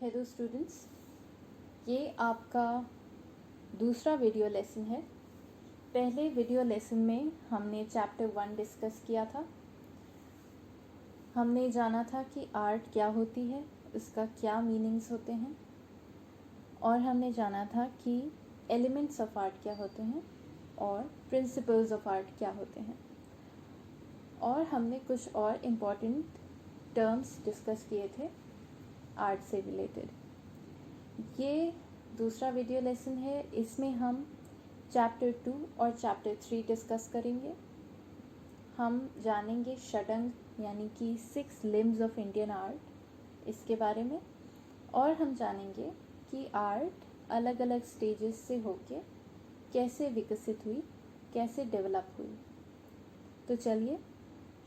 Hello students, ये आपका दूसरा वीडियो लेसन है। पहले वीडियो लेसन में हमने चैप्टर 1 डिस्कस किया था। हमने जाना था कि आर्ट क्या होती है, उसका क्या मीनिंग्स होते हैं, और हमने जाना था कि एलिमेंट्स ऑफ आर्ट क्या होते हैं और प्रिंसिपल्स ऑफ आर्ट क्या होते हैं। और हमने कुछ और इम्पॉर्टेंट टर्म्स डिस्कस किए थे आर्ट से रिलेटेड। ये दूसरा वीडियो लेसन है। इसमें हम चैप्टर 2 और चैप्टर 3 डिस्कस करेंगे। हम जानेंगे षडंग यानी कि 6 लिम्स ऑफ इंडियन आर्ट, इसके बारे में, और हम जानेंगे कि आर्ट अलग अलग स्टेजेस से होके कैसे विकसित हुई, कैसे डेवलप हुई। तो चलिए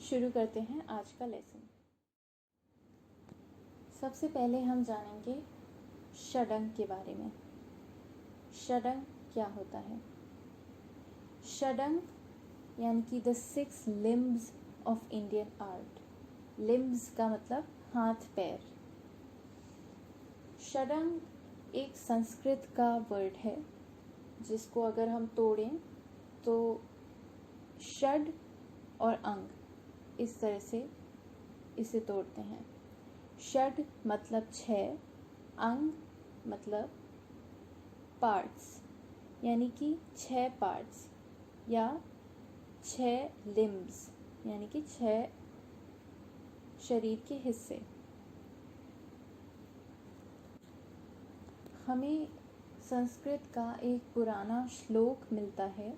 शुरू करते हैं आज का लेसन। सबसे पहले हम जानेंगे षडंग के बारे में। षडंग क्या होता है? षडंग यानी कि the 6 limbs of Indian art. Limbs का मतलब हाथ पैर। षडंग एक संस्कृत का वर्ड है जिसको अगर हम तोड़ें तो षड और अंग इस तरह से इसे तोड़ते हैं। षड मतलब 6, अंग मतलब पार्ट्स, यानी कि 6 पार्ट्स या 6 लिम्स यानी कि 6 शरीर के हिस्से। हमें संस्कृत का एक पुराना श्लोक मिलता है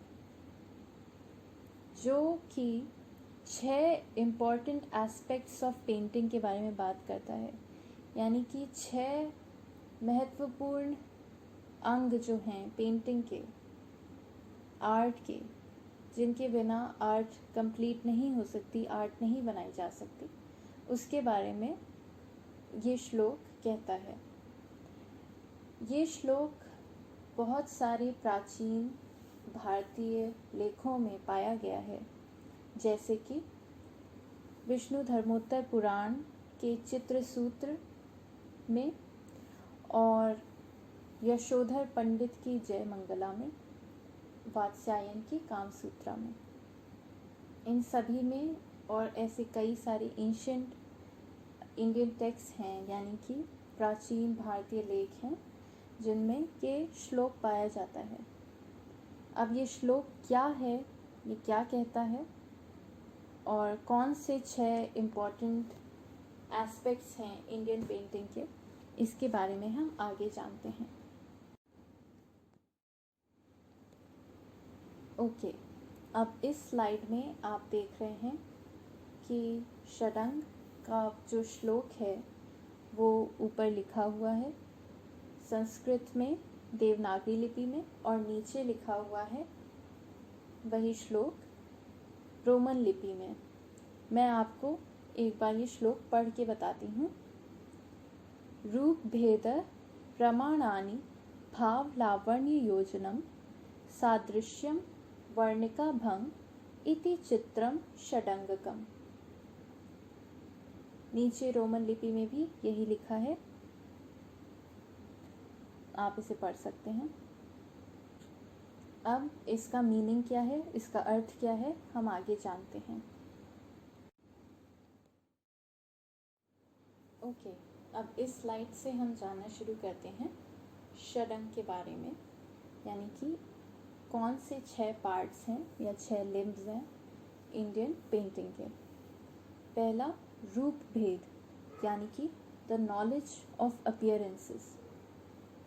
जो कि 6 इम्पॉर्टेंट एस्पेक्ट्स ऑफ पेंटिंग के बारे में बात करता है, यानी कि 6 महत्वपूर्ण अंग जो हैं पेंटिंग के, आर्ट के, जिनके बिना आर्ट कंप्लीट नहीं हो सकती, आर्ट नहीं बनाई जा सकती, उसके बारे में ये श्लोक कहता है। ये श्लोक बहुत सारे प्राचीन भारतीय लेखों में पाया गया है, जैसे कि विष्णु धर्मोत्तर पुराण के चित्रसूत्र में और यशोधर पंडित की जय मंगला में, वात्स्यायन की कामसूत्रा में, इन सभी में, और ऐसे कई सारे एंशिएंट इंडियन टेक्स्ट हैं, यानी कि प्राचीन भारतीय लेख हैं जिनमें ये श्लोक पाया जाता है। अब ये श्लोक क्या है, ये क्या कहता है और कौन से 6 इम्पॉर्टेंट एस्पेक्ट्स हैं इंडियन पेंटिंग के, इसके बारे में हम आगे जानते हैं। ओके, अब इस स्लाइड में आप देख रहे हैं कि षडंग का जो श्लोक है वो ऊपर लिखा हुआ है संस्कृत में, देवनागरी लिपि में, और नीचे लिखा हुआ है वही श्लोक रोमन लिपि में। मैं आपको एक बार ये श्लोक पढ़ के बताती हूँ। रूप भेद प्रमाणानि भाव लावण्य योजनम सादृश्यम वर्णिका भंग इति चित्रम षडंगकम। नीचे रोमन लिपि में भी यही लिखा है, आप इसे पढ़ सकते हैं। अब इसका मीनिंग क्या है, इसका अर्थ क्या है, हम आगे जानते हैं। ओके, अब इस स्लाइड से हम जानना शुरू करते हैं षडंग के बारे में, यानी कि कौन से 6 पार्ट्स हैं या 6 लिम्स हैं इंडियन पेंटिंग के। पहला, रूप भेद, यानी कि द नॉलेज ऑफ अपीयरेंसेस,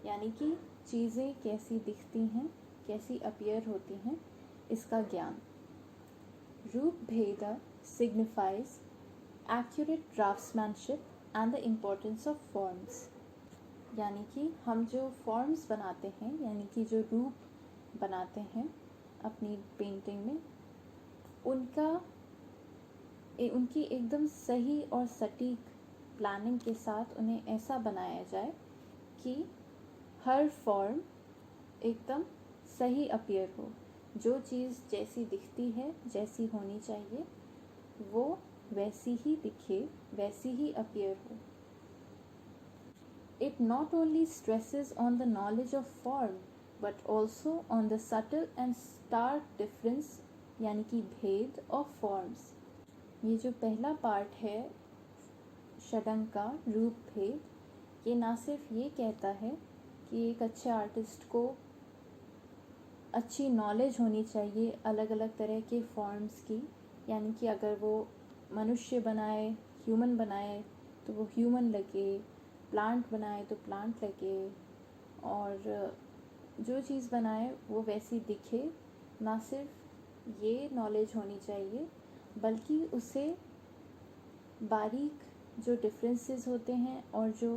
यानी कि चीज़ें कैसी दिखती हैं, कैसी अपीयर होती हैं, इसका ज्ञान। रूप भेद signifies accurate draftsmanship and the importance of forms, यानी कि हम जो फॉर्म्स बनाते हैं, यानी कि जो रूप बनाते हैं अपनी पेंटिंग में, उनकी एकदम सही और सटीक प्लानिंग के साथ उन्हें ऐसा बनाया जाए कि हर फॉर्म एकदम सही अपीयर हो। जो चीज़ जैसी दिखती है, जैसी होनी चाहिए, वो वैसी ही दिखे, वैसी ही अपीयर हो। It not only stresses on the knowledge of form but also on the subtle and stark difference यानी कि भेद of forms. ये जो पहला पार्ट है षडंग का रूप भेद, ये ना सिर्फ ये कहता है कि एक अच्छे आर्टिस्ट को अच्छी नॉलेज होनी चाहिए अलग अलग तरह के फॉर्म्स की, यानी कि अगर वो मनुष्य बनाए, ह्यूमन बनाए तो वो ह्यूमन लगे, प्लांट बनाए तो प्लांट लगे, और जो चीज़ बनाए वो वैसी दिखे. ना सिर्फ ये नॉलेज होनी चाहिए बल्कि उसे बारीक जो डिफरेंसेस होते हैं और जो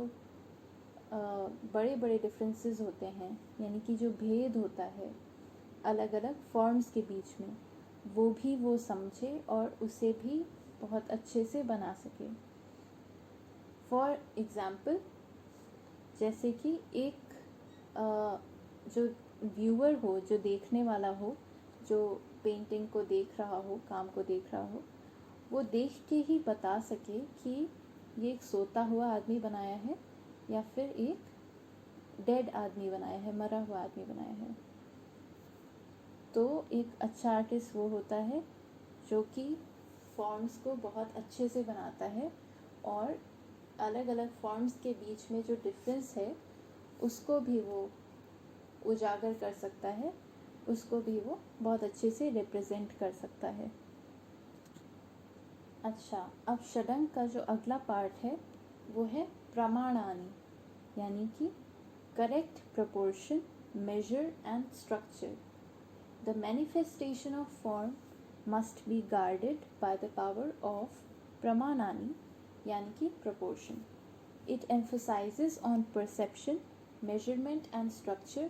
बड़े बड़े डिफरेंसेस होते हैं, यानी कि जो भेद होता है अलग अलग फॉर्म्स के बीच में, वो भी वो समझे और उसे भी बहुत अच्छे से बना सके. फॉर एग्ज़ाम्पल, जैसे कि एक जो व्यूअर हो, जो देखने वाला हो, जो पेंटिंग को देख रहा हो, काम को देख रहा हो, वो देख के ही बता सके कि ये एक सोता हुआ आदमी बनाया है या फिर एक डेड आदमी बनाया है, मरा हुआ आदमी बनाया है. तो एक अच्छा आर्टिस्ट वो होता है जो कि फॉर्म्स को बहुत अच्छे से बनाता है और अलग अलग फॉर्म्स के बीच में जो डिफरेंस है उसको भी वो उजागर कर सकता है, उसको भी वो बहुत अच्छे से रिप्रेजेंट कर सकता है. अच्छा, अब षडंग का जो अगला पार्ट है वो है प्रमाणानि, यानी कि correct proportion, measure and structure. The manifestation of form must be guarded by the power of प्रमाणानि, यानी कि proportion. It emphasizes on perception, measurement and structure.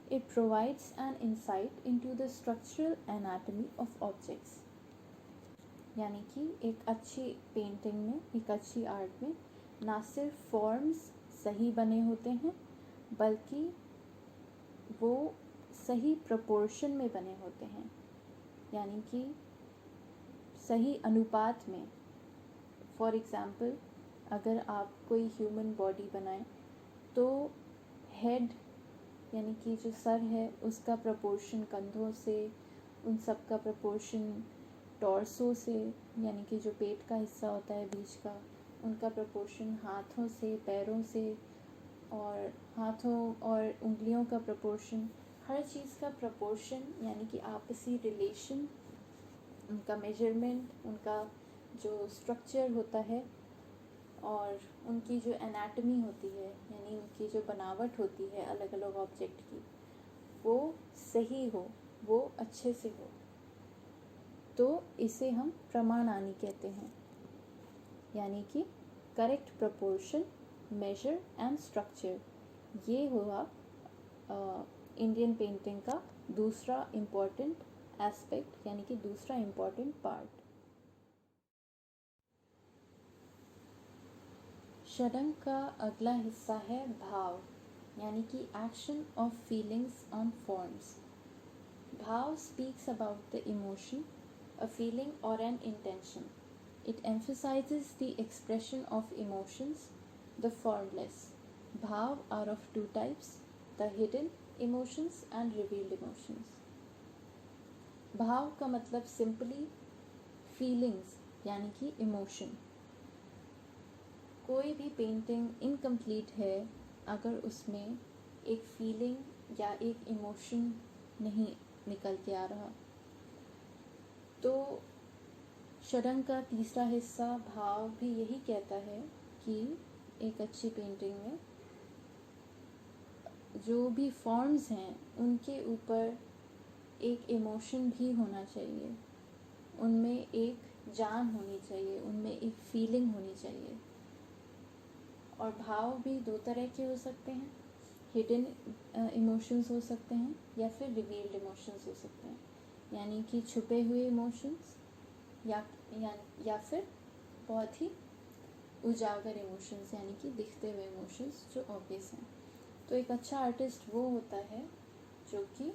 It provides an insight into the structural anatomy of objects. यानी कि एक अच्छी painting में, एक अच्छी आर्ट में ना सिर्फ फॉर्म्स सही बने होते हैं बल्कि वो सही प्रोपोर्शन में बने होते हैं, यानी कि सही अनुपात में. फॉर एग्ज़ाम्पल, अगर आप कोई ह्यूमन बॉडी बनाएं तो हेड यानी कि जो सर है उसका प्रपोर्शन कंधों से, उन सब का प्रपोर्शन टॉर्सो से, यानी कि जो पेट का हिस्सा होता है बीच का, उनका प्रपोर्शन हाथों से, पैरों से, और हाथों और उंगलियों का प्रपोर्शन, हर चीज़ का प्रपोर्शन यानी कि आपसी रिलेशन, उनका मेजरमेंट, उनका जो स्ट्रक्चर होता है और उनकी जो एनाटमी होती है, यानी उनकी जो बनावट होती है अलग अलग ऑब्जेक्ट की, वो सही हो, वो अच्छे से हो, तो इसे हम प्रमाणानि कहते हैं. यानी कि correct proportion, measure and structure. ये हुआ इंडियन पेंटिंग का दूसरा इम्पॉर्टेंट एस्पेक्ट, यानी कि दूसरा इम्पॉर्टेंट पार्ट. षडंग का अगला हिस्सा है भाव, यानी कि action of feelings on forms. भाव speaks about the emotion, a feeling or an intention. It emphasizes the expression of emotions, the formless. Bhav are of two types, the hidden emotions and revealed emotions. भाव का मतलब simply feelings यानी कि emotion. कोई भी painting incomplete है अगर उसमें एक फीलिंग या एक इमोशन नहीं निकल के आ रहा. तो षडंग का तीसरा हिस्सा भाव भी यही कहता है कि एक अच्छी पेंटिंग में जो भी फॉर्म्स हैं उनके ऊपर एक इमोशन भी होना चाहिए, उनमें एक जान होनी चाहिए, उनमें एक फीलिंग होनी चाहिए. और भाव भी दो तरह के हो सकते हैं, हिडन इमोशंस हो सकते हैं या फिर रिवील्ड इमोशंस हो सकते हैं, यानी कि छुपे हुए इमोशंस या फिर बहुत ही उजागर इमोशंस, यानी कि दिखते हुए इमोशंस जो ऑब्वियस हैं. तो एक अच्छा आर्टिस्ट वो होता है जो कि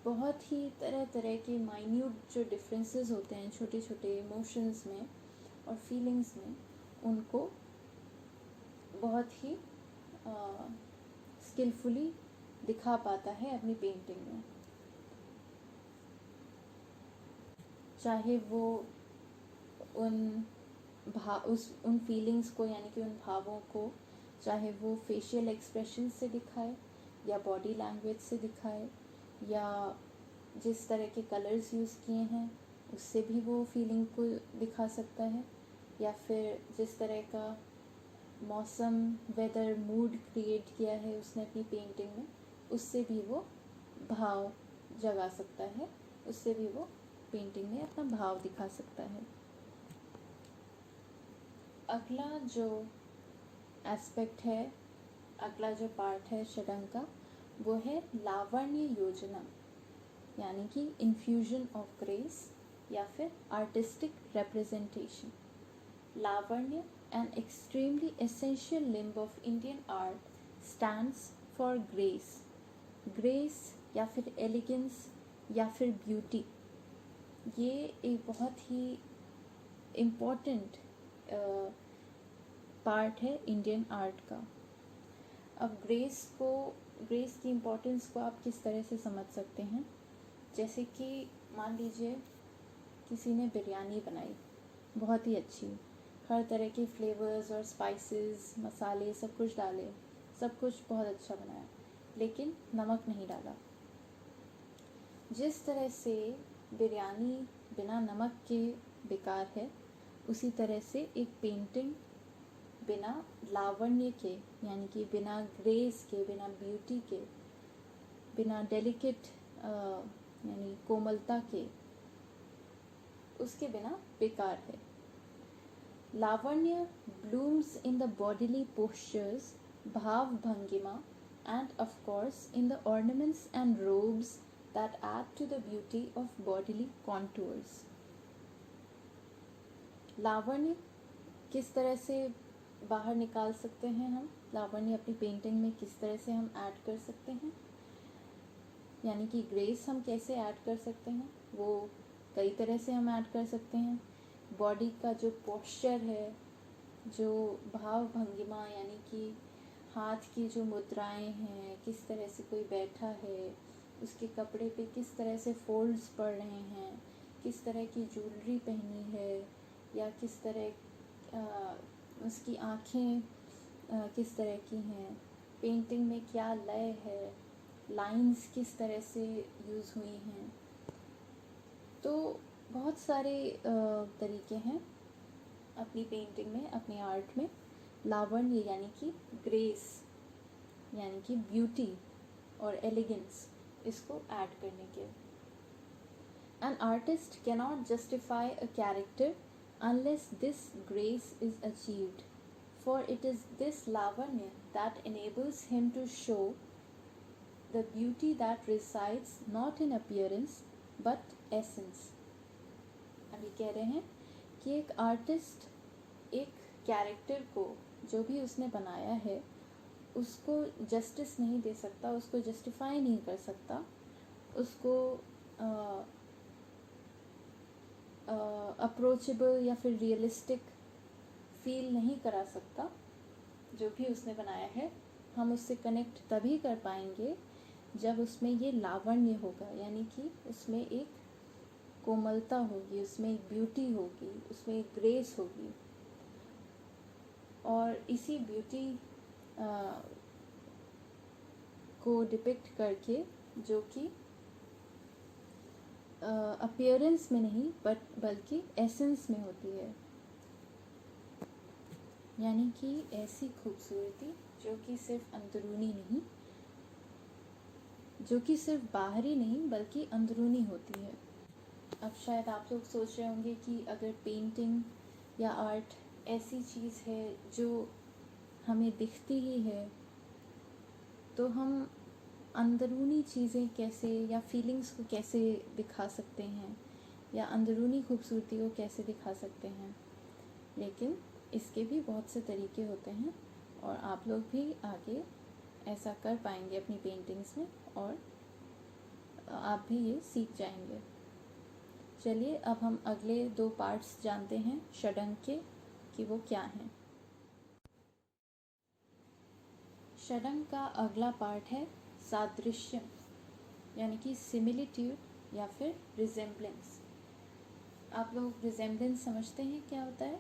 बहुत ही तरह तरह के माइन्यूट जो डिफरेंसेस होते हैं छोटे छोटे इमोशंस में और फीलिंग्स में, उनको बहुत ही स्किलफुली दिखा पाता है अपनी पेंटिंग में। चाहे वो उन फीलिंग्स को यानी कि उन भावों को चाहे वो फेशियल एक्सप्रेशन से दिखाए या बॉडी लैंग्वेज से दिखाए या जिस तरह के कलर्स यूज़ किए हैं उससे भी वो फीलिंग को दिखा सकता है, या फिर जिस तरह का मौसम वेदर मूड क्रिएट किया है उसने अपनी पेंटिंग में उससे भी वो भाव जगा सकता है, उससे भी वो पेंटिंग में अपना भाव दिखा सकता है। अगला जो एस्पेक्ट है, अगला जो पार्ट है षडंग का, वो है लावण्य योजना यानी कि इन्फ्यूजन ऑफ ग्रेस या फिर artistic representation. Lavanya, an extremely essential limb of Indian art, stands for grace. Grace या फिर एलिगेंस या फिर ब्यूटी, ये एक बहुत ही इम्पोर्टेंट पार्ट है इंडियन आर्ट का। अब ग्रेस की इम्पोर्टेंस को आप किस तरह से समझ सकते हैं, जैसे कि मान लीजिए किसी ने बिरयानी बनाई बहुत ही अच्छी, हर तरह के फ्लेवर्स और स्पाइसेस मसाले सब कुछ डाले, सब कुछ बहुत अच्छा बनाया, लेकिन नमक नहीं डाला। जिस तरह से बिरयानी बिना नमक के बेकार है, उसी तरह से एक पेंटिंग बिना लावण्य के यानी कि बिना ग्रेस के, बिना ब्यूटी के, बिना डेलिकेट यानी कोमलता के, उसके बिना बेकार है। लावण्य blooms in the bodily postures, bhav bhangima, and of course in the ornaments and robes that add to the beauty of bodily contours. लावण्य किस तरह से बाहर निकाल सकते हैं हम, लावण्य अपनी पेंटिंग में किस तरह से हम ऐड कर सकते हैं, यानी कि ग्रेस हम कैसे ऐड कर सकते हैं, वो कई तरह से हम ऐड कर सकते हैं। बॉडी का जो पोस्चर है, जो भाव भंगिमा यानी कि हाथ की जो मुद्राएं हैं, किस तरह से कोई बैठा है, उसके कपड़े पे किस तरह से फोल्ड्स पड़ रहे हैं, किस तरह की ज्वेलरी पहनी है, या किस तरह उसकी आँखें किस तरह की हैं, पेंटिंग में क्या लय है, लाइंस किस तरह से यूज़ हुई हैं। तो बहुत सारे तरीके हैं अपनी पेंटिंग में, अपनी आर्ट में लावण्य यानी कि ग्रेस यानी कि ब्यूटी और एलिगेंस इसको ऐड करने के। An artist cannot justify a character unless this grace is achieved, for it is this lavanya that enables him to show the beauty that resides not in appearance but essence. अभी कह रहे हैं कि एक artist एक character को जो भी उसने बनाया है उसको जस्टिस नहीं दे सकता, उसको जस्टिफाई नहीं कर सकता, उसको अप्रोचेबल या फिर रियलिस्टिक फील नहीं करा सकता। जो भी उसने बनाया है हम उससे कनेक्ट तभी कर पाएंगे जब उसमें ये लावण्य होगा, यानी कि उसमें एक कोमलता होगी, उसमें एक ब्यूटी होगी, उसमें एक ग्रेस होगी। और इसी ब्यूटी को डिपिक्ट करके, जो कि अपीयरेंस में नहीं बल्कि एसेंस में होती है, यानी कि ऐसी खूबसूरती जो कि सिर्फ अंदरूनी नहीं, जो कि सिर्फ बाहरी नहीं बल्कि अंदरूनी होती है। अब शायद आप लोग सोच रहे होंगे कि अगर पेंटिंग या आर्ट ऐसी चीज़ है जो हमें दिखती ही है, तो हम अंदरूनी चीज़ें कैसे या फीलिंग्स को कैसे दिखा सकते हैं, या अंदरूनी खूबसूरती को कैसे दिखा सकते हैं। लेकिन इसके भी बहुत से तरीके होते हैं और आप लोग भी आगे ऐसा कर पाएंगे अपनी पेंटिंग्स में, और आप भी ये सीख जाएंगे। चलिए अब हम अगले 2 पार्ट्स जानते हैं षडंग के कि वो क्या हैं। षडंग का अगला पार्ट है सादृश्यम, यानी कि सिमिलिट्यूड या फिर रिजेम्बलेंस। आप लोग रिजेम्बलेंस समझते हैं क्या होता है?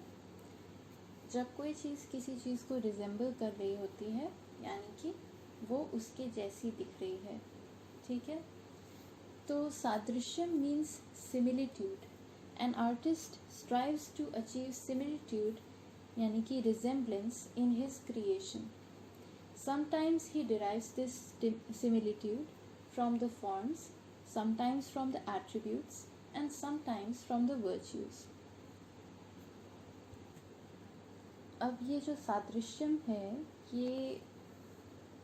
जब कोई चीज़ किसी चीज़ को रिजेंबल कर रही होती है, यानी कि वो उसके जैसी दिख रही है, ठीक है। तो सादृश्यम means similitude. An artist strives to achieve similitude यानी कि resemblance in his creation. Sometimes he derives this similitude from the forms, sometimes from the attributes, and sometimes from the virtues. अब ये जो सादृश्यम है, ये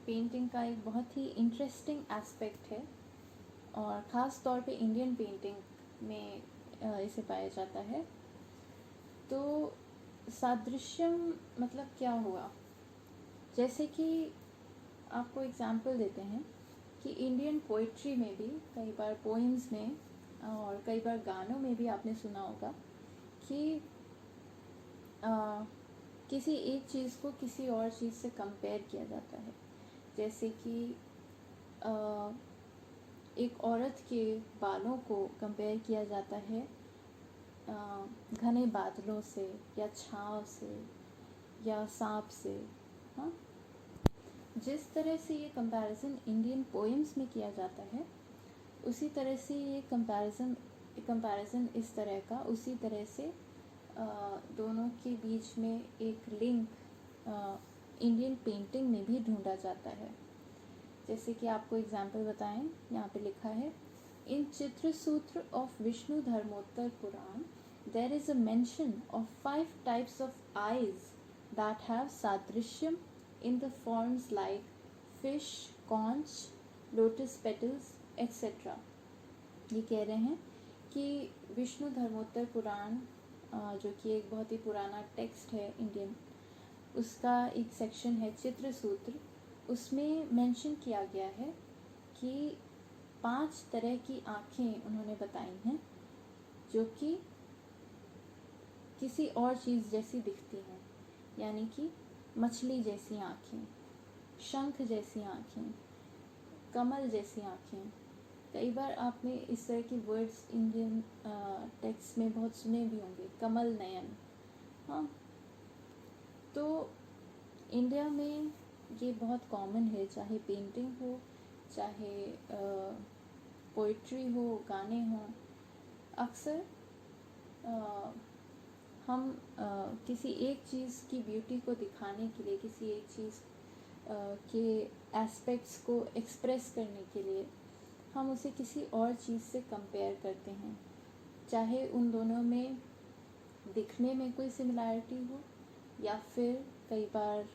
पेंटिंग का एक बहुत ही इंटरेस्टिंग एस्पेक्ट है और ख़ास तौर पे इंडियन पेंटिंग में इसे पाया जाता है। तो सादृश्यम मतलब क्या हुआ? जैसे कि आपको एग्जाम्पल देते हैं कि इंडियन पोइट्री में भी कई बार पोइम्स में और कई बार गानों में भी आपने सुना होगा कि किसी एक चीज़ को किसी और चीज़ से कंपेयर किया जाता है। जैसे कि एक औरत के बालों को कंपेयर किया जाता है घने बादलों से या छाँव से या सांप से। हाँ, जिस तरह से ये कंपैरिजन इंडियन पोएम्स में किया जाता है, उसी तरह से ये कंपैरिजन इस तरह का उसी तरह से दोनों के बीच में एक लिंक इंडियन पेंटिंग में भी ढूंढा जाता है। जैसे कि आपको एग्जाम्पल बताएं, यहाँ पे लिखा है, in Chitrasutra of Vishnu Dharmottara Purana there is a mention of 5 types of eyes that have sadrishyam in the forms like fish, conch, lotus petals, etc. ये कह रहे हैं कि विष्णु धर्मोत्तर पुराण जो कि एक बहुत ही पुराना टेक्स्ट है इंडियन, उसका एक सेक्शन है चित्रसूत्र, उसमें मेंशन किया गया है कि 5 तरह की आँखें उन्होंने बताई हैं जो कि किसी और चीज़ जैसी दिखती हैं, यानी कि मछली जैसी आँखें, शंख जैसी आँखें, कमल जैसी आँखें। कई बार आपने इस तरह की वर्ड्स इंडियन टेक्स्ट में बहुत सुने भी होंगे, कमल नयन। हाँ, तो इंडिया में ये बहुत कॉमन है, चाहे पेंटिंग हो, चाहे पोइट्री हो, गाने हों। अक्सर हम किसी एक चीज़ की ब्यूटी को दिखाने के लिए, किसी एक चीज़ के एस्पेक्ट्स को एक्सप्रेस करने के लिए हम उसे किसी और चीज़ से कंपेयर करते हैं, चाहे उन दोनों में दिखने में कोई सिमिलैरिटी हो या फिर कई बार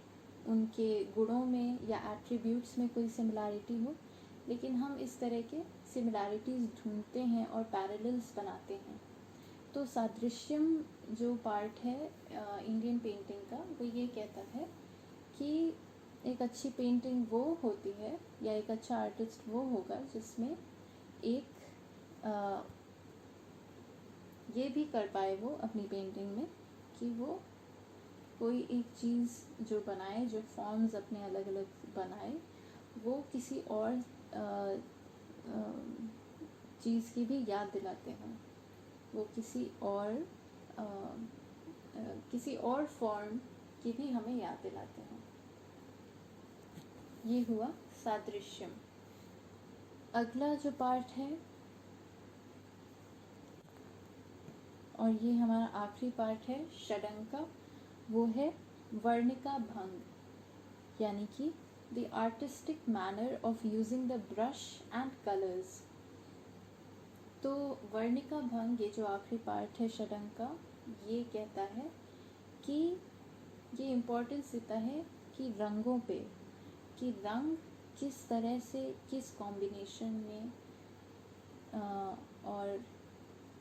उनके गुणों में या एट्रीब्यूट्स में कोई सिमिलैरिटी हो, लेकिन हम इस तरह के सिमिलैरिटीज़ ढूंढते हैं और पैरेलल्स बनाते हैं। तो सादृश्यम जो पार्ट है इंडियन पेंटिंग का, वो ये कहता है कि एक अच्छी पेंटिंग वो होती है या एक अच्छा आर्टिस्ट वो होगा जिसमें एक ये भी कर पाए वो अपनी पेंटिंग में कि वो कोई एक चीज़ जो बनाए, जो फॉर्म्स अपने अलग अलग बनाए, वो किसी और चीज़ की भी याद दिलाते हैं, वो किसी और फॉर्म की भी हमें याद दिलाते हैं। ये हुआ सादृश्यम। अगला जो पार्ट है और ये हमारा आखिरी पार्ट है षडंग का, वो है वर्णिका भंग, यानी कि the artistic manner of using the brush and colours. तो वर्णिका भंग, ये जो आखिरी पार्ट है षडंग का, ये कहता है कि ये इम्पोर्टेंस देता है कि रंगों पे, कि रंग किस तरह से, किस कॉम्बिनेशन में और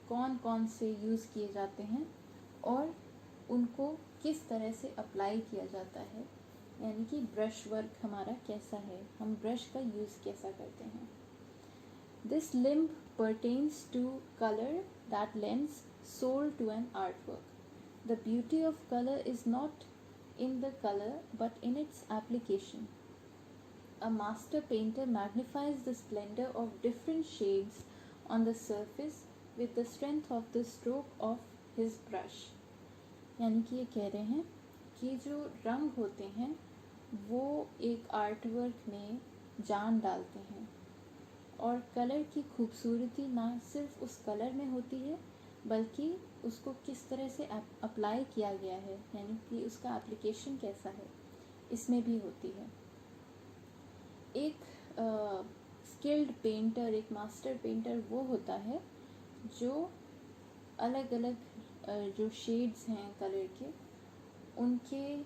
कौन कौन से यूज़ किए जाते हैं और उनको किस तरह से अप्लाई किया जाता है, यानी कि ब्रश वर्क हमारा कैसा है, हम ब्रश का यूज़ कैसा करते हैं। This limb pertains to color that lends soul to an artwork. The beauty of color is not in the color but in its application. A master painter magnifies the splendor of different shades on the surface with the strength of the stroke of his brush. यानी कि ये कह रहे हैं कि जो रंग होते हैं वो एक आर्ट वर्क में जान डालते हैं, और कलर की खूबसूरती ना सिर्फ उस कलर में होती है बल्कि उसको किस तरह से अप्लाई किया गया है, यानी कि उसका एप्लीकेशन कैसा है, इसमें भी होती है। एक स्किल्ड पेंटर, एक मास्टर पेंटर वो होता है जो अलग अलग जो शेड्स हैं कलर के, उनके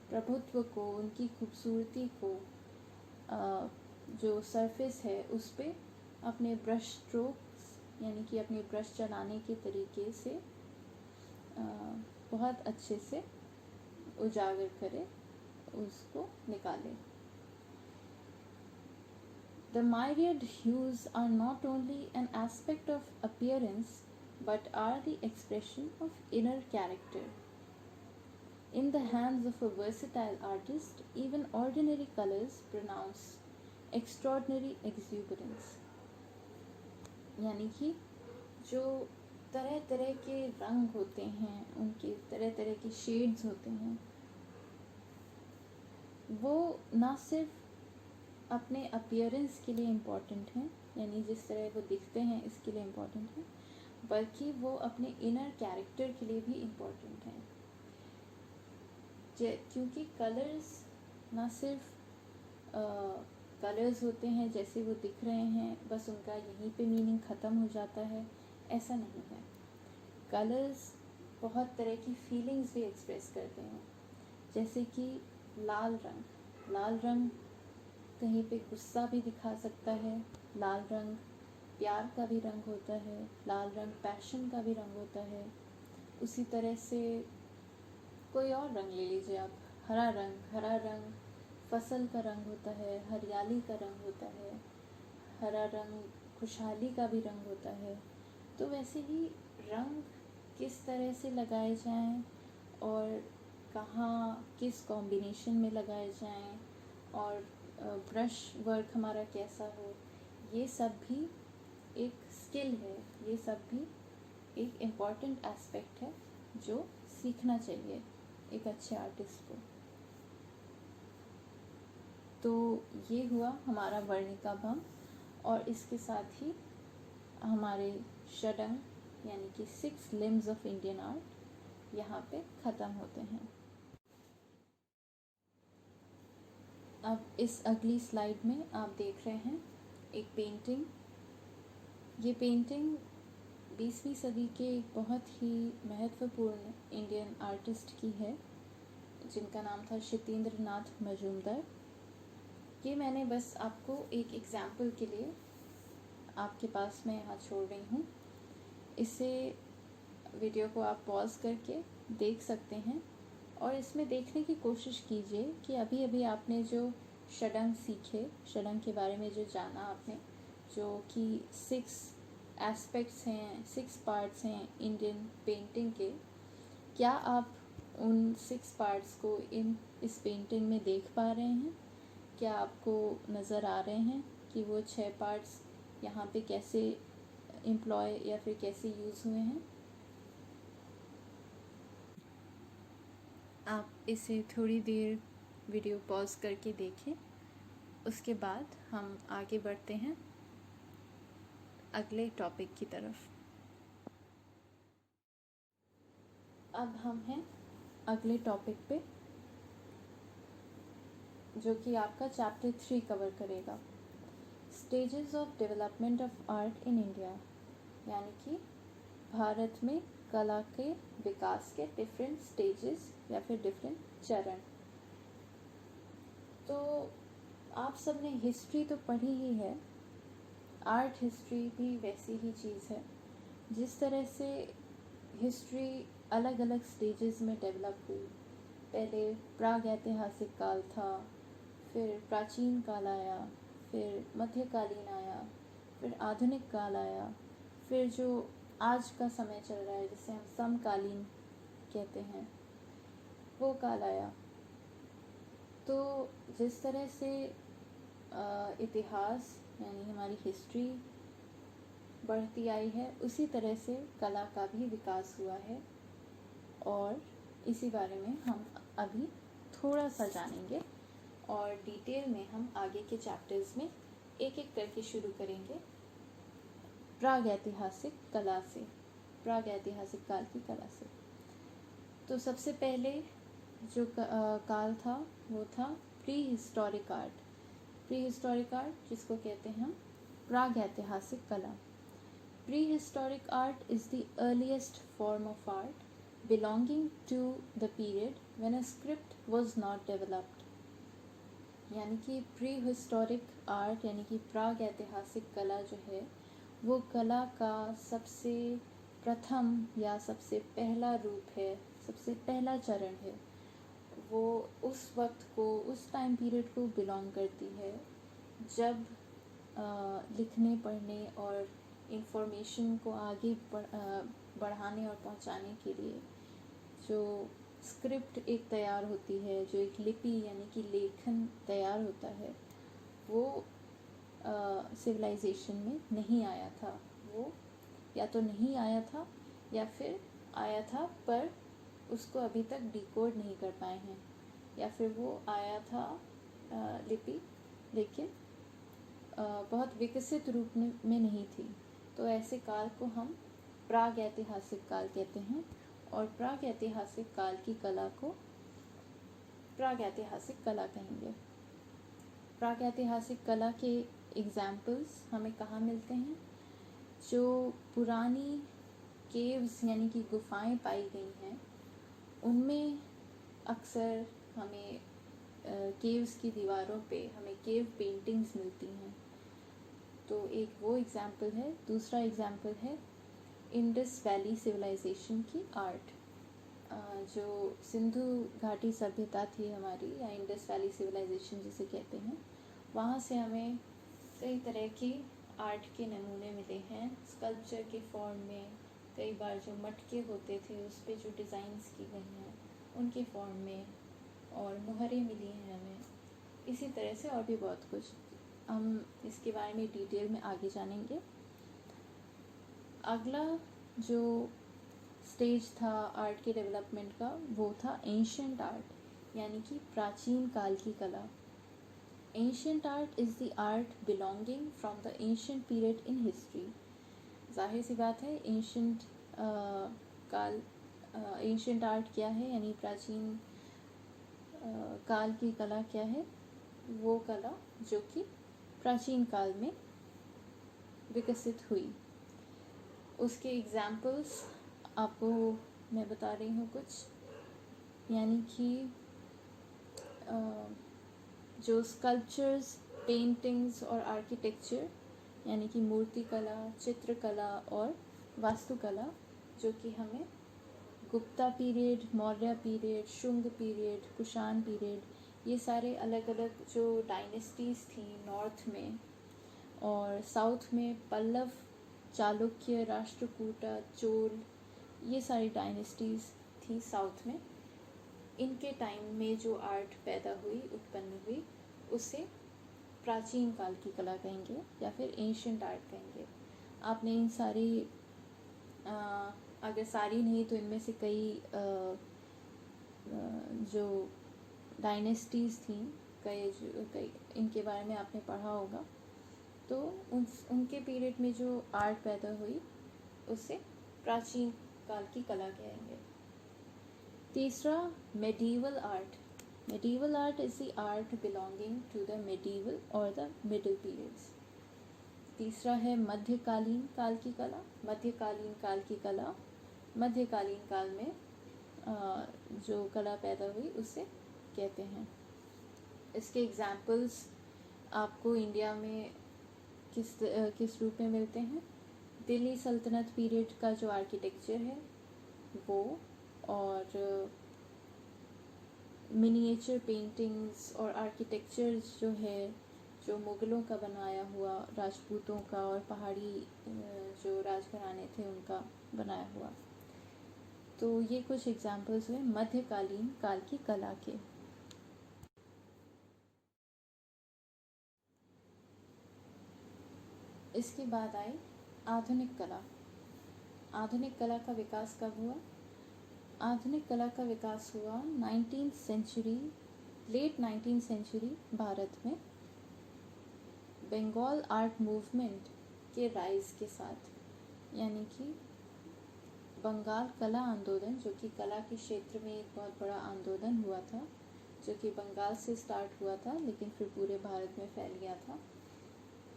प्रभुत्व को, उनकी खूबसूरती को जो सरफेस है उस पे अपने ब्रश स्ट्रोक्स यानी कि अपने ब्रश चलाने के तरीके से बहुत अच्छे से उजागर करे, उसको निकाले। The myriad hues are not only an aspect of appearance but are the expression of inner character. In the hands of a versatile artist, even ordinary colors pronounce extraordinary exuberance. यानी कि जो तरह तरह के रंग होते हैं, उनके तरह तरह के शेड्स होते हैं, वो ना सिर्फ अपने अपीयरेंस के लिए इम्पॉर्टेंट हैं, यानी जिस तरह वो दिखते हैं इसके लिए इम्पॉर्टेंट हैं, बल्कि वो अपने इनर कैरेक्टर के लिए भी इम्पॉर्टेंट हैं। क्योंकि कलर्स ना सिर्फ कलर्स होते हैं जैसे वो दिख रहे हैं, बस उनका यहीं पे मीनिंग ख़त्म हो जाता है, ऐसा नहीं है। कलर्स बहुत तरह की फीलिंग्स भी एक्सप्रेस करते हैं, जैसे कि लाल रंग कहीं पे गुस्सा भी दिखा सकता है, लाल रंग प्यार का भी रंग होता है, लाल रंग पैशन का भी रंग होता है। उसी तरह से कोई और रंग ले लीजिए आप, हरा रंग फसल का रंग होता है, हरियाली का रंग होता है, हरा रंग खुशहाली का भी रंग होता है। तो वैसे ही रंग किस तरह से लगाए जाएं और कहाँ किस कॉम्बिनेशन में लगाए जाएं और ब्रश वर्क हमारा कैसा हो, ये सब भी एक स्किल है, ये सब भी एक इम्पॉर्टेंट एस्पेक्ट है जो सीखना चाहिए एक अच्छे आर्टिस्ट को। तो ये हुआ हमारा वर्णिका भंग, और इसके साथ ही हमारे षडंग यानी कि 6 लिम्स ऑफ इंडियन आर्ट यहाँ पे ख़त्म होते हैं। अब इस अगली स्लाइड में आप देख रहे हैं एक पेंटिंग। ये पेंटिंग 20वीं सदी के एक बहुत ही महत्वपूर्ण इंडियन आर्टिस्ट की है, जिनका नाम था क्षितेंद्र नाथ मजूमदार। ये मैंने बस आपको एक एग्ज़ाम्पल के लिए आपके पास में यहाँ छोड़ रही हूँ। इसे वीडियो को आप पॉज करके देख सकते हैं और इसमें देखने की कोशिश कीजिए कि अभी अभी आपने जो षडंग सीखे, षडंग के बारे में जो जाना आपने, जो कि 6 एस्पेक्ट्स हैं, 6 पार्ट्स हैं इंडियन पेंटिंग के, क्या आप उन 6 पार्ट्स को इस पेंटिंग में देख पा रहे हैं? क्या आपको नज़र आ रहे हैं कि वो 6 पार्ट्स यहाँ पे कैसे एम्प्लॉय या फिर कैसे यूज़ हुए हैं? आप इसे थोड़ी देर वीडियो पॉज करके देखें, उसके बाद हम आगे बढ़ते हैं अगले टॉपिक की तरफ। अब हम हैं अगले टॉपिक पे, जो कि आपका चैप्टर 3 कवर करेगा, stages of development of art in India, यानी कि भारत में कला के विकास के डिफरेंट स्टेजेस या फिर डिफरेंट चरण। तो आप सब ने हिस्ट्री तो पढ़ी ही है, आर्ट हिस्ट्री भी वैसी ही चीज़ है। जिस तरह से हिस्ट्री अलग अलग स्टेजेस में डेवलप हुई, पहले प्राग ऐतिहासिक काल था, फिर प्राचीन काल आया, फिर मध्यकालीन आया, फिर आधुनिक काल आया, फिर जो आज का समय चल रहा है जिसे हम समकालीन कहते हैं, वो काल आया। तो जिस तरह से इतिहास यानी हमारी हिस्ट्री बढ़ती आई है, उसी तरह से कला का भी विकास हुआ है, और इसी बारे में हम अभी थोड़ा सा जानेंगे, और डिटेल में हम आगे के चैप्टर्स में एक एक करके शुरू करेंगे प्रागैतिहासिक कला से, प्रागैतिहासिक काल की कला से। तो सबसे पहले जो काल था वो था pre historic art. Pre historic art जिसको कहते हैं हम प्रागैतिहासिक कला। Pre historic art is the earliest form of art belonging to the period when a script was not developed। यानी कि प्री हिस्टोरिक आर्ट यानी कि प्राग ऐतिहासिक कला जो है वो कला का सबसे प्रथम या सबसे पहला रूप है, सबसे पहला चरण है। वो उस वक्त को, उस टाइम पीरियड को बिलोंग करती है जब लिखने पढ़ने और इन्फॉर्मेशन को आगे बढ़ाने और पहुंचाने के लिए जो स्क्रिप्ट एक तैयार होती है, जो एक लिपि यानी कि लेखन तैयार होता है, वो सिविलाइजेशन में नहीं आया था। वो या तो नहीं आया था या फिर आया था पर उसको अभी तक डिकोड नहीं कर पाए हैं, या फिर वो आया था लिपि लेकिन बहुत विकसित रूप में नहीं थी। तो ऐसे काल को हम प्राग ऐतिहासिक काल कहते हैं, और प्राग ऐतिहासिक काल की कला को प्राग ऐतिहासिक कला कहेंगे। प्राग ऐतिहासिक कला के एग्जाम्पल्स हमें कहाँ मिलते हैं? जो पुरानी केव्स यानी कि गुफाएं पाई गई हैं, उनमें अक्सर हमें केव्स की दीवारों पे हमें केव पेंटिंग्स मिलती हैं। तो एक वो एग्जाम्पल है। दूसरा एग्जाम्पल है इंडस वैली सिविलाइजेशन की आर्ट। जो सिंधु घाटी सभ्यता थी हमारी, या इंडस वैली सिविलाइजेशन जिसे कहते हैं, वहाँ से हमें कई तरह की आर्ट के नमूने मिले हैं स्कल्पचर के फॉर्म में। कई बार जो मटके होते थे उस पर जो डिज़ाइंस की गई हैं उनके फॉर्म में, और मुहरें मिली हैं हमें। इसी तरह से और भी बहुत कुछ, हम इसके बारे में डिटेल में आगे जानेंगे। अगला जो स्टेज था आर्ट के डेवलपमेंट का वो था एंशिएंट आर्ट यानी कि प्राचीन काल की कला। Ancient art is the art belonging from the ancient period in history. जाहिर सी बात है एंशिएंट काल, एंशिएंट आर्ट क्या है यानी प्राचीन काल की कला क्या है? वो कला जो कि प्राचीन काल में विकसित हुई। उसके एग्जाम्पल्स आपको मैं बता रही हूँ कुछ, यानी कि जो स्कल्पचर्स, पेंटिंग्स और आर्किटेक्चर यानी कि मूर्ति कला, चित्रकला और वास्तुकला, जो कि हमें Gupta period, Maurya period, Shunga period, Kushan period, ये सारे अलग अलग जो डायनेस्टीज़ थी नॉर्थ में, और साउथ में पल्लव, चालुक्य, राष्ट्रकूटा, चोल, ये सारी डायनेस्टीज़ थी साउथ में। इनके टाइम में जो आर्ट पैदा हुई, उत्पन्न हुई, उसे प्राचीन काल की कला कहेंगे या फिर एंशिएंट आर्ट कहेंगे। आपने इन सारी अगर सारी नहीं तो इनमें से कई जो डायनेस्टीज़ थी, कई इनके बारे में आपने पढ़ा होगा। तो उनके पीरियड में जो आर्ट पैदा हुई उसे प्राचीन काल की कला कहेंगे। तीसरा, medieval art. Medieval art is the art belonging to the medieval और द मिडिल पीरियड्स। तीसरा है मध्यकालीन काल की कला। मध्यकालीन काल की कला, मध्यकालीन काल में जो कला पैदा हुई उसे कहते हैं। इसके एग्जाम्पल्स आपको इंडिया में किस रूप में मिलते हैं? दिल्ली सल्तनत पीरियड का जो आर्किटेक्चर है वो, और मिनिएचर पेंटिंग्स और आर्किटेक्चर्स जो है, जो मुग़लों का बनाया हुआ, राजपूतों का और पहाड़ी जो राजघराने थे उनका बनाया हुआ। तो ये कुछ एग्जाम्पल्स हुए मध्यकालीन काल की कला के। इसके बाद आई आधुनिक कला। आधुनिक कला का विकास कब हुआ? आधुनिक कला का विकास हुआ 19th century, late 19th century Bharat में बंगाल आर्ट मूवमेंट के राइज के साथ, यानी कि बंगाल कला आंदोलन, जो कि कला के क्षेत्र में एक बहुत बड़ा आंदोलन हुआ था, जो कि बंगाल से स्टार्ट हुआ था लेकिन फिर पूरे भारत में फैल गया था।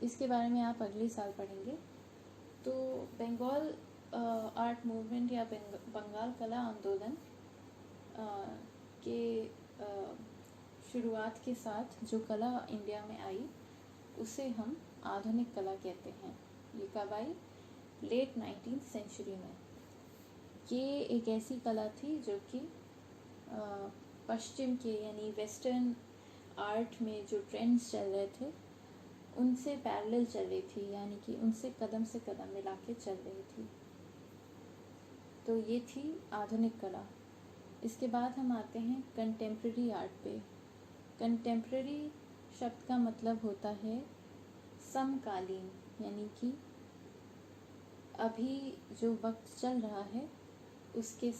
इसके बारे में आप अगले साल पढ़ेंगे। तो बंगाल आर्ट मूवमेंट या बंगाल कला आंदोलन के शुरुआत के साथ जो कला इंडिया में आई उसे हम आधुनिक कला कहते हैं। ये कब आई? लेट 19th सेंचुरी में। ये एक ऐसी कला थी जो कि पश्चिम के यानी वेस्टर्न आर्ट में जो ट्रेंड्स चल रहे थे उनसे पैरेलल चल रही थी, यानी कि उनसे कदम से कदम मिला के चल रही थी। तो ये थी आधुनिक कला। इसके बाद हम आते हैं कंटेम्प्रेरी आर्ट पे। कंटेम्प्रेरी शब्द का मतलब होता है समकालीन, यानी कि अभी जो वक्त चल रहा है उसके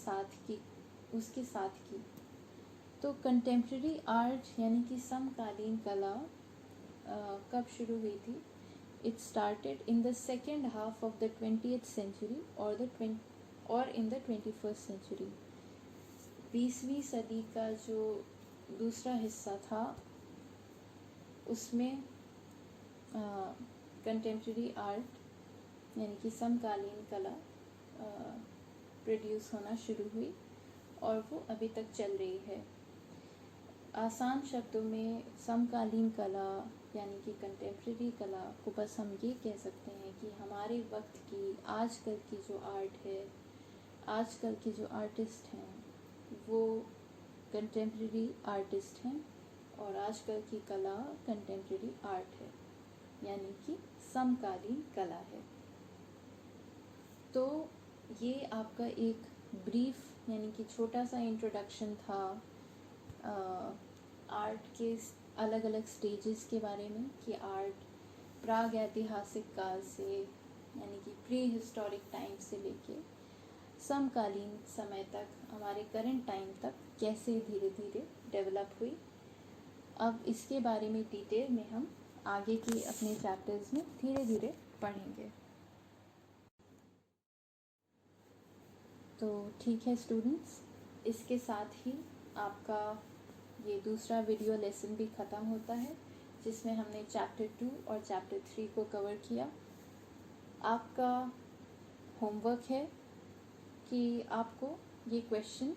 साथ की। तो कंटेम्प्रेरी आर्ट यानी कि समकालीन कला कब शुरू हुई थी? It started in the second half of the 20th century और इन द 21st सेंचुरी। 20वीं सदी का जो दूसरा हिस्सा था उसमें कंटेम्प्रेरी आर्ट यानी कि समकालीन कला प्रोड्यूस होना शुरू हुई और वो अभी तक चल रही है। आसान शब्दों में समकालीन कला यानी कि कंटेम्प्रेरी कला को बस हम ये कह सकते हैं कि हमारे वक्त की आजकल की जो आर्ट है, आजकल के जो आर्टिस्ट हैं वो कंटेम्प्रेरी आर्टिस्ट हैं और आजकल की कला कंटेम्प्रेरी आर्ट है, यानी कि समकालीन कला है। तो ये आपका एक ब्रीफ यानी कि छोटा सा इंट्रोडक्शन था आर्ट के अलग अलग स्टेजेस के बारे में, कि आर्ट प्राग ऐतिहासिक काल से यानी कि प्री हिस्टोरिक टाइम से लेके समकालीन समय तक, हमारे करंट टाइम तक कैसे धीरे धीरे डेवलप हुई। अब इसके बारे में डिटेल में हम आगे के अपने चैप्टर्स में धीरे धीरे पढ़ेंगे। तो ठीक है स्टूडेंट्स, इसके साथ ही आपका ये दूसरा वीडियो लेसन भी ख़त्म होता है, जिसमें हमने चैप्टर 2 और चैप्टर 3 को कवर किया। आपका होमवर्क है कि आपको ये क्वेश्चन,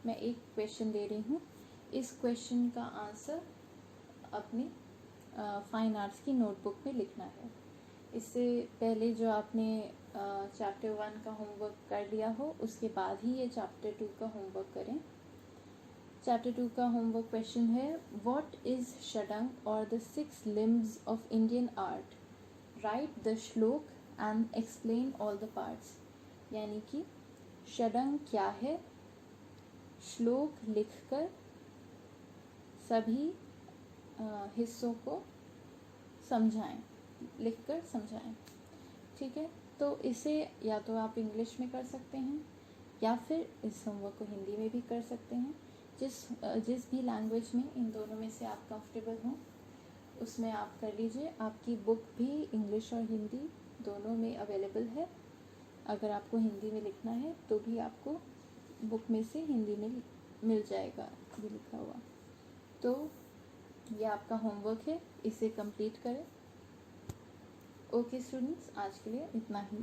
मैं एक क्वेश्चन दे रही हूँ, इस क्वेश्चन का आंसर अपनी फाइन आर्ट्स की नोटबुक में लिखना है। इससे पहले जो आपने चैप्टर 1 का होमवर्क कर लिया हो उसके बाद ही ये चैप्टर 2 का होमवर्क करें। चैप्टर 2 का होमवर्क क्वेश्चन है, व्हाट इज़ षडंग और the 6 limbs of Indian art, right the श्लोक and explain all the parts. यानी कि षडंग क्या है, श्लोक लिखकर सभी हिस्सों को समझाएं, लिखकर समझाएं। ठीक है, तो इसे या तो आप इंग्लिश में कर सकते हैं या फिर इस होमवर्क को हिंदी में भी कर सकते हैं। जिस भी लैंग्वेज में इन दोनों में से आप कंफर्टेबल हों उसमें आप कर लीजिए। आपकी बुक भी इंग्लिश और हिंदी दोनों में अवेलेबल है। अगर आपको हिंदी में लिखना है तो भी आपको बुक में से हिंदी में मिल जाएगा ये लिखा हुआ। तो ये आपका होमवर्क है, इसे कंप्लीट करें। ओके स्टूडेंट्स, आज के लिए इतना ही।